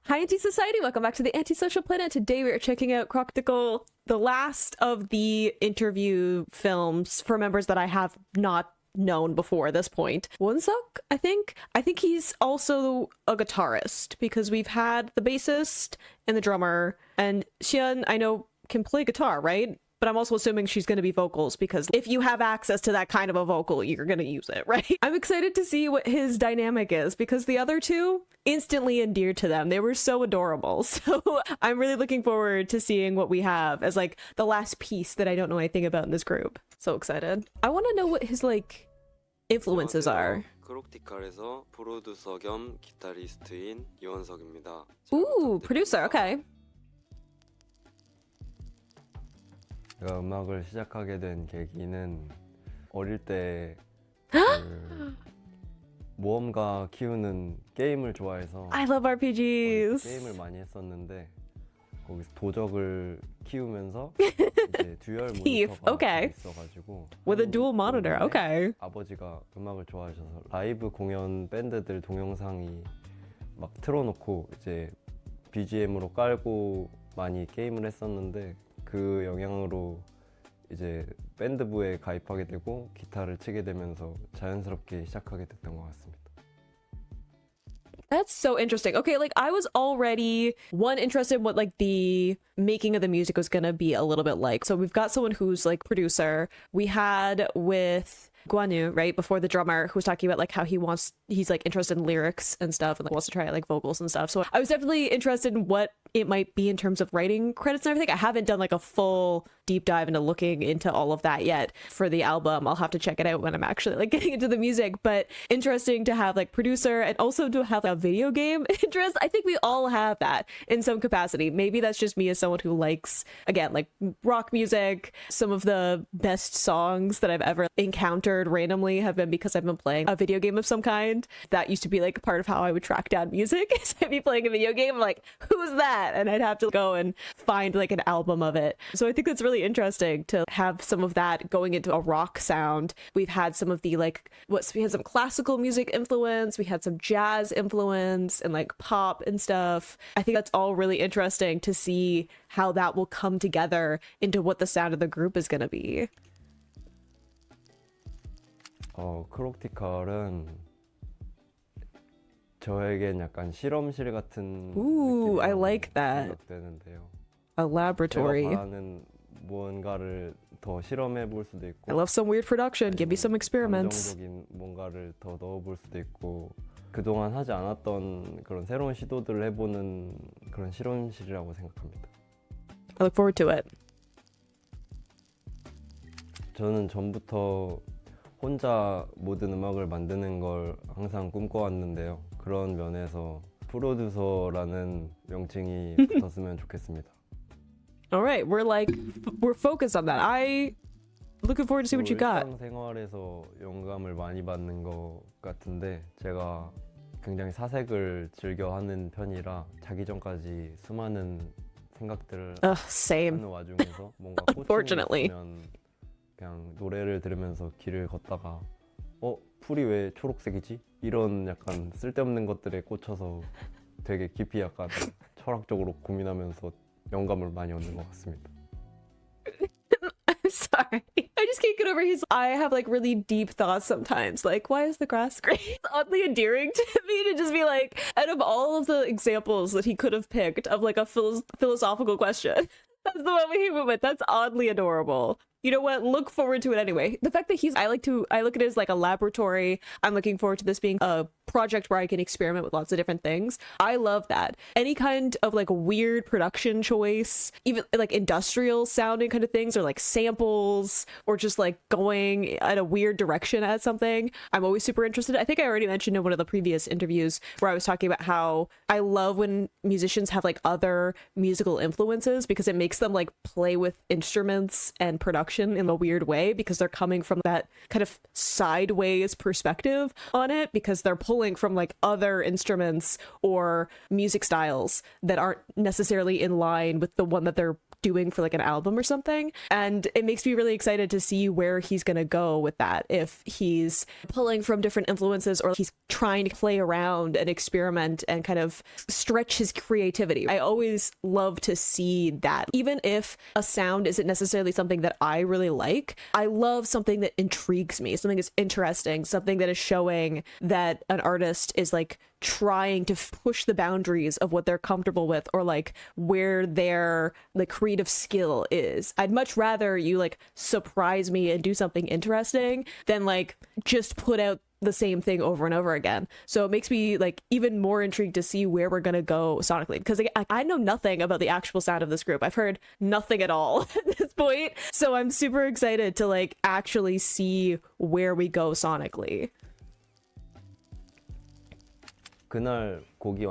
Hi, Anti-Society! Welcome back to the Antisocial Planet. Today we are checking out ChRocktikal, the last of the interview films for members that I have not known before this point. Wonseok, I think? I think he's also a guitarist, because we've had the bassist and the drummer, and Xian, I know, can play guitar, right? But I'm also assuming she's going to be vocals, because if you have access to that kind of a vocal, you're going to use it, right? I'm excited to see what his dynamic is, because the other two, instantly endeared to them. They were so adorable. So I'm really looking forward to seeing what we have as like the last piece that I don't know anything about in this group. So excited. I want to know what his like influences are. 크록티칼에서 프로듀서 겸 기타리스트인 이원석입니다. Ooh, producer. Okay. 제가 음악을 시작하게 된 계기는 어릴 때 모험가 키우는 게임을 좋아해서 I love RPGs. 게임을 많이 했었는데 거기서 도적을 키우면서 이제 듀얼 모니터가 있어가지고 With a dual monitor. Okay. 아버지가 음악을 좋아하셔서 라이브 공연 밴드들 동영상이 막 틀어놓고 이제 BGM으로 깔고 많이 게임을 했었는데 그 영향으로 이제 밴드부에 가입하게 되고 기타를 치게 되면서 자연스럽게 시작하게 됐던 것 같습니다. That's so interesting. Okay, like I was already interested in what like the making of the music was gonna be a little bit like. So we've got someone who's like producer. We had with Guanu, right, before the drummer, who was talking about like how he's like interested in lyrics and stuff and like wants to try like vocals and stuff. So I was definitely interested in what it might be in terms of writing credits and everything. I haven't done like a full deep dive into looking into all of that yet for the album. I'll have to check it out when I'm actually like getting into the music, but interesting to have like producer and also to have a video game interest. I think we all have that in some capacity. Maybe that's just me as someone who likes, again, like rock music. Some of the best songs that I've ever encountered randomly have been because I've been playing a video game of some kind. That used to be like part of how I would track down music. Is I'd be playing a video game, I'm like, who's that? And I'd have to go and find like an album of it. So I think that's really interesting to have some of that going into a rock sound. We've had some of the like, we had some classical music influence, we had some jazz influence and like pop and stuff. I think that's all really interesting to see how that will come together into what the sound of the group is going to be. 크록티칼은 저에겐 약간 실험실 같은 Ooh, I like that. 생각되는데요. A laboratory. 제가 바라는 무언가를 더 실험해 볼 수도 있고. I love some weird production. Give me some experiments. 감정적인 뭔가를 더 넣어 볼 수도 있고. 그동안 하지 않았던 그런 새로운 시도들을 해보는 그런 실험실이라고 생각합니다. I look forward to it. 저는 전부터 혼자 모든 음악을 만드는 걸 항상 꿈꿔왔는데요. 그런 면에서 프로듀서라는 명칭이 붙었으면 좋겠습니다. All right, we're focused on that. Looking forward to see what you got. 일상생활에서 영감을 많이 받는 것 같은데 제가 굉장히 사색을 즐겨하는 편이라 자기 전까지 수많은 생각들을 same. 하는 와중에서 뭔가 Unfortunately. 꽂히면 그냥 노래를 들으면서 길을 걷다가 풀이 왜 초록색이지? 이런 약간 쓸데없는 것들에 꽂혀서 되게 깊이 약간 철학적으로 고민하면서 영감을 많이 얻는 것 같습니다. I'm sorry. I just can't get over I have like really deep thoughts sometimes. Like, why is the grass green? It's oddly endearing to me to just be like, out of all of the examples that he could have picked of like a philosophical question, that's the one we came up with. That's oddly adorable. You know what? Look forward to it anyway. The fact that I look at it as like a laboratory. I'm looking forward to this being a project where I can experiment with lots of different things. I love that. Any kind of like weird production choice, even like industrial sounding kind of things, or like samples, or just like going in a weird direction at something, I'm always super interested. I think I already mentioned in one of the previous interviews where I was talking about how I love when musicians have like other musical influences because it makes them like play with instruments and production production in a weird way because they're coming from that kind of sideways perspective on it because they're pulling from like other instruments or music styles that aren't necessarily in line with the one that they're doing for like an album or something. And it makes me really excited to see where he's going to go with that. If he's pulling from different influences or he's trying to play around and experiment and kind of stretch his creativity. I always love to see that. Even if a sound isn't necessarily something that I really like, I love something that intrigues me, something that's interesting, something that is showing that an artist is like trying to push the boundaries of what they're comfortable with or like where their like creative skill is. I'd much rather you like surprise me and do something interesting than like just put out the same thing over and over again. So it makes me like even more intrigued to see where we're gonna go sonically, because I know nothing about the actual sound of this group. I've heard nothing at all at this point, so I'm super excited to like actually see where we go sonically. 그날 곡이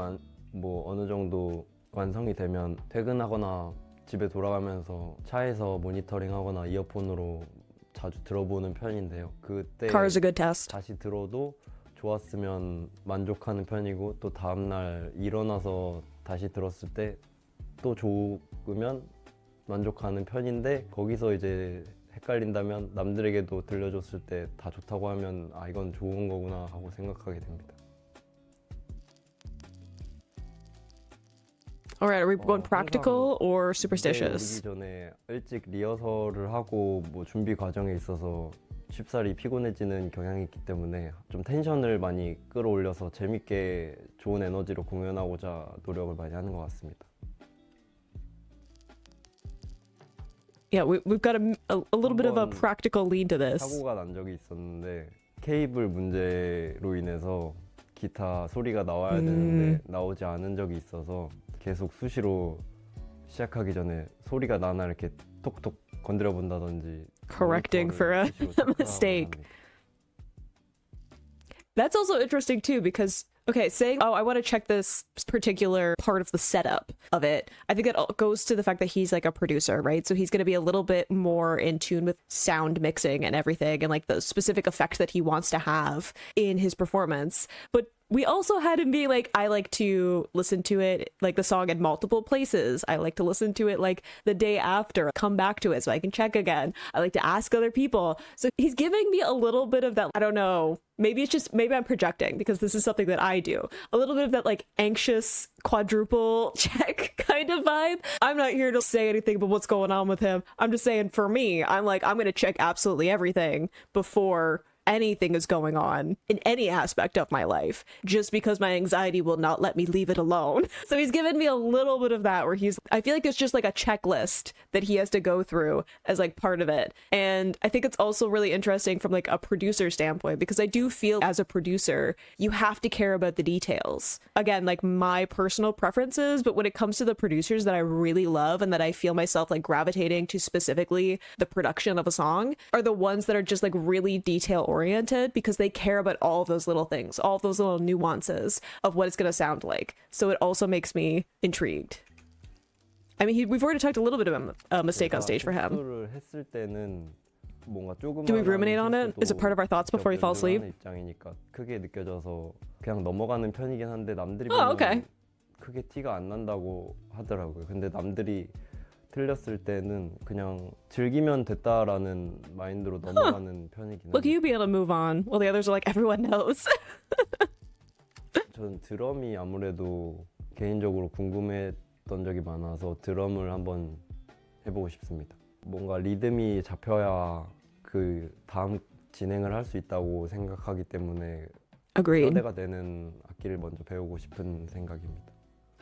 뭐 어느 정도 완성이 되면 퇴근하거나 집에 돌아가면서 차에서 모니터링하거나 이어폰으로 자주 들어보는 편인데요. 그때 Car is a good test. 다시 들어도 좋았으면 만족하는 편이고 또 다음날 일어나서 다시 들었을 때 또 좋으면 만족하는 편인데 거기서 이제 헷갈린다면 남들에게도 들려줬을 때 다 좋다고 하면 아 이건 좋은 거구나 하고 생각하게 됩니다. Alright, are we going practical or 무대에 superstitious? 오르기 전에 일찍 리허설을 하고 뭐 준비 과정에 있어서 쉽사리 피곤해지는 경향이 있기 때문에 좀 텐션을 많이 끌어올려서 재밌게 좋은 에너지로 공연하고자 노력을 많이 하는 것 같습니다. Yeah, we've got a little bit of a practical lean to this. 사고가 난 적이 있었는데 케이블 문제로 인해서 기타 소리가 나와야 되는데 나오지 않은 적이 있어서 계속 수시로 시작하기 전에 소리가 나나 이렇게 톡톡 건드려 본다든지 Correcting for a mistake. That's also interesting too, because okay, saying, oh, I want to check this particular part of the setup of it. I think it all goes to the fact that he's like a producer, right? So he's going to be a little bit more in tune with sound mixing and everything and like the specific effect that he wants to have in his performance. But we also had him be like, I like to listen to it, like the song in multiple places. I like to listen to it like the day after, come back to it so I can check again. I like to ask other people. So he's giving me a little bit of that, I don't know, maybe I'm projecting because this is something that I do. A little bit of that like anxious quadruple check kind of vibe. I'm not here to say anything about what's going on with him. I'm just saying for me, I'm like, I'm going to check absolutely everything before anything is going on in any aspect of my life, just because my anxiety will not let me leave it alone. So he's given me a little bit of that where I feel like there's just like a checklist that he has to go through as like part of it. And I think it's also really interesting from like a producer standpoint, because I do feel as a producer, you have to care about the details. Again, like my personal preferences, but when it comes to the producers that I really love and that I feel myself like gravitating to specifically the production of a song are the ones that are just like really detail oriented, because they care about all of those little things, all of those little nuances of what it's going to sound like. So it also makes me intrigued. I mean, we've already talked a little bit about a mistake on stage for him. 했을 때는 뭔가 Do we ruminate on it? Is it part of our thoughts before we fall asleep? 입장이니까 크게 느껴져서 그냥 넘어가는 편이긴 한데 남들이 okay. 보면 크게 티가 안 난다고 하더라고요. 근데 남들이 틀렸을 때는 그냥 즐기면 됐다라는 마인드로 넘어가는 편이긴 Look at 합니다. you being able to move on while the others are like, everyone knows. 저는 드럼이 아무래도 개인적으로 궁금했던 적이 많아서 드럼을 한번 해보고 싶습니다. 뭔가 리듬이 잡혀야 그 다음 진행을 할 수 있다고 생각하기 때문에 Agreed. 뼈대가 되는 악기를 먼저 배우고 싶은 생각입니다.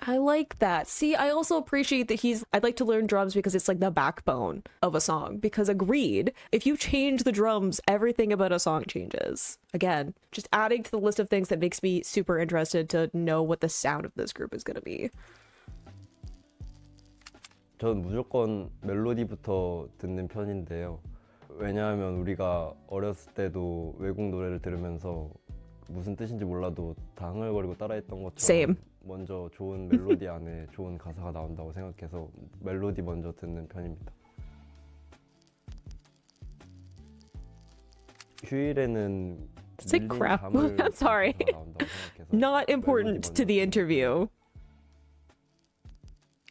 I like that. See, I also appreciate that I'd like to learn drums because it's like the backbone of a song. Because agreed, if you change the drums, everything about a song changes. Again, just adding to the list of things that makes me super interested to know what the sound of this group is going to be. 전 무조건 멜로디부터 듣는 편인데요. 왜냐하면 우리가 어렸을 때도 외국 노래를 들으면서 무슨 뜻인지 몰라도 다 흥얼거리고 따라했던 것처럼 Same. 먼저 좋은 멜로디 안에 좋은 가사가 나온다고 생각해서 멜로디 먼저 듣는 편입니다. 휴일에는 Say 밀린 crap. 잠을 I'm sorry. 자서 나온다고 생각해서 Not important 멜로디 to the 먼저 interview.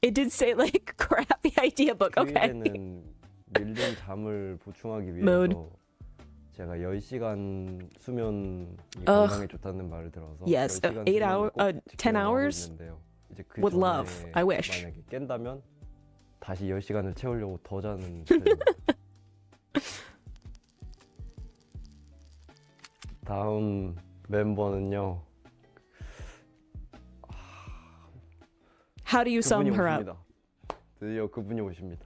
It did say like crappy idea book. Okay. 휴일에는 밀린 잠을 보충하기 Mood. 위해서 제가 10시간 수면이 Ugh. 건강에 좋다는 말을 들어서 Yes, 10시간 8 수면을 hour, 꼭 10 지키려고 하고 hours? 있는데요. 이제 그 Would 전에 love. I wish. 만약에 깬다면 다시 10시간을 채우려고 더 자는 편입니다. 다음 멤버는요. How do you sum 그분이 her up? 오십니다. 드디어 그분이 오십니다.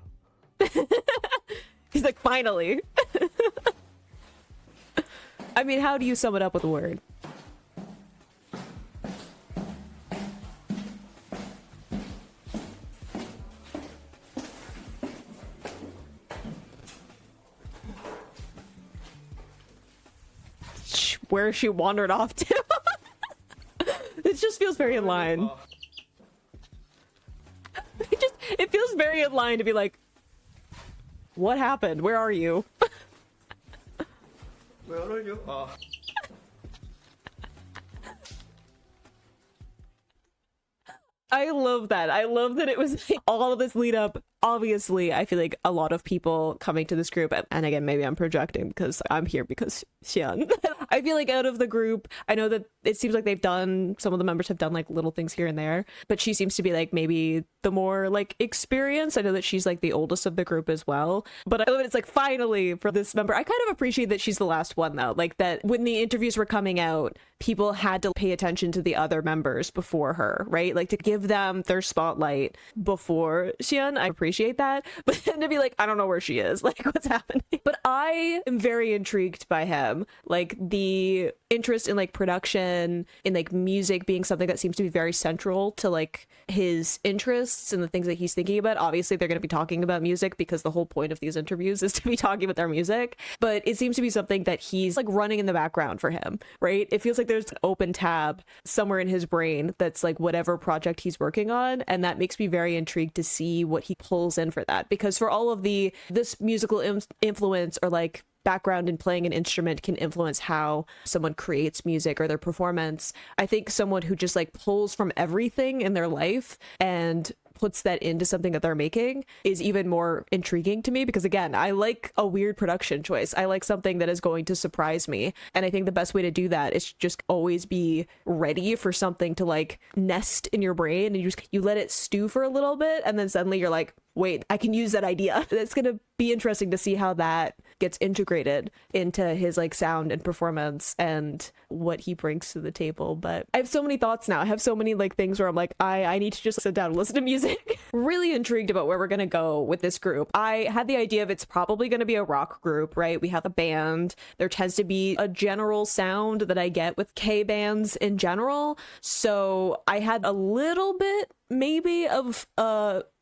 He's like, finally. I mean, how do you sum it up with a word? Where she wandered off to. It just feels very in line. It feels very in line to be like, what happened? Where are you? Where are you? I love that. I love that it was like, all of this lead up. Obviously, I feel like a lot of people coming to this group, and again, maybe I'm projecting because I'm here because Xian. I feel like out of the group, I know that it seems like they've done, some of the members have done like little things here and there, but she seems to be like maybe the more like experienced. I know that she's like the oldest of the group as well, but I love it. It's like finally for this member. I kind of appreciate that she's the last one though, like that when the interviews were coming out, people had to pay attention to the other members before her, right? Like to give them their spotlight before Xian. I appreciate that, but then to be like, I don't know where she is, like what's happening. But I am very intrigued by him, like the interest in like production, in like music being something that seems to be very central to like his interests and the things that he's thinking about. Obviously they're going to be talking about music because the whole point of these interviews is to be talking about their music, but it seems to be something that he's like running in the background for him, right? It feels like there's an open tab somewhere in his brain that's like whatever project he's working on, and that makes me very intrigued to see what he pulls in for that, because for all of this musical influence or like background in playing an instrument can influence how someone creates music or their performance. I think someone who just like pulls from everything in their life and puts that into something that they're making is even more intriguing to me, because again, I like a weird production choice. I like something that is going to surprise me, and I think the best way to do that is just always be ready for something to like nest in your brain, and you let it stew for a little bit, and then suddenly you're like, wait, I can use that idea. It's gonna be interesting to see how that gets integrated into his like sound and performance and what he brings to the table. But I have so many thoughts now. I have so many like things where I'm like, I need to just sit down and listen to music. Really intrigued about where we're gonna go with this group. I had the idea of it's probably gonna be a rock group, right? We have a band. There tends to be a general sound that I get with K bands in general. So I had a little bit maybe of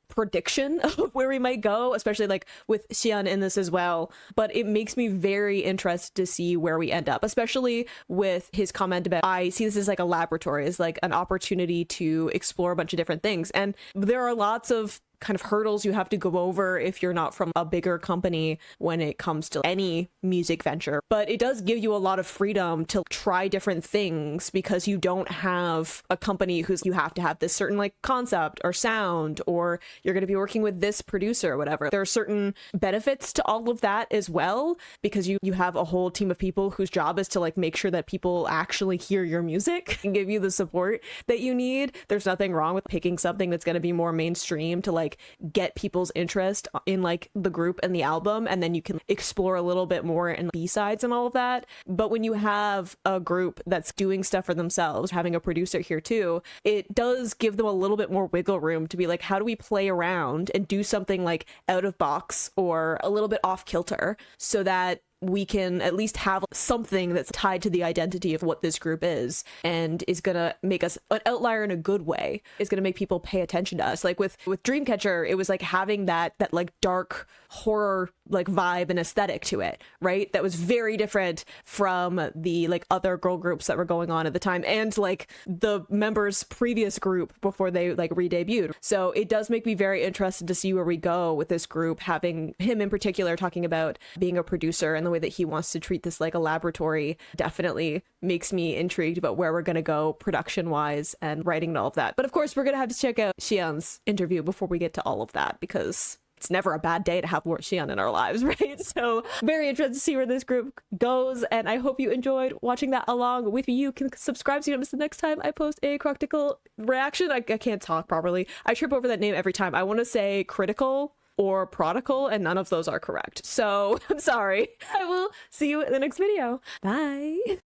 prediction of where we might go, especially like with Xian in this as well, but it makes me very interested to see where we end up, especially with his comment about I see this as like a laboratory, as like an opportunity to explore a bunch of different things, and there are lots of kind of hurdles you have to go over if you're not from a bigger company when it comes to any music venture. But it does give you a lot of freedom to try different things because you don't have a company who's you have to have this certain like concept or sound, or you're going to be working with this producer or whatever. There are certain benefits to all of that as well, because you have a whole team of people whose job is to like make sure that people actually hear your music and give you the support that you need. There's nothing wrong with picking something that's going to be more mainstream to like get people's interest in like the group and the album, and then you can explore a little bit more in B-sides and all of that. But when you have a group that's doing stuff for themselves, having a producer here too, it does give them a little bit more wiggle room to be like, how do we play around and do something like out of box or a little bit off kilter so that we can at least have something that's tied to the identity of what this group is and is gonna make us an outlier in a good way, is gonna make people pay attention to us. Like with Dreamcatcher, it was like having that like dark horror like vibe and aesthetic to it, right? That was very different from the like other girl groups that were going on at the time, and like the members' previous group before they like re-debuted. So it does make me very interested to see where we go with this group, having him in particular talking about being a producer and the way that he wants to treat this like a laboratory definitely makes me intrigued about where we're going to go production wise and writing and all of that. But of course, we're going to have to check out Xian's interview before we get to all of that, because it's never a bad day to have more Xian in our lives, right? So very interested to see where this group goes, and I hope you enjoyed watching that along with me. You can subscribe so you don't miss the next time I post a ChRocktikal reaction. I can't talk properly. I trip over that name every time. I want to say critical or prodigal, and none of those are correct. So I'm sorry. I will see you in the next video. Bye.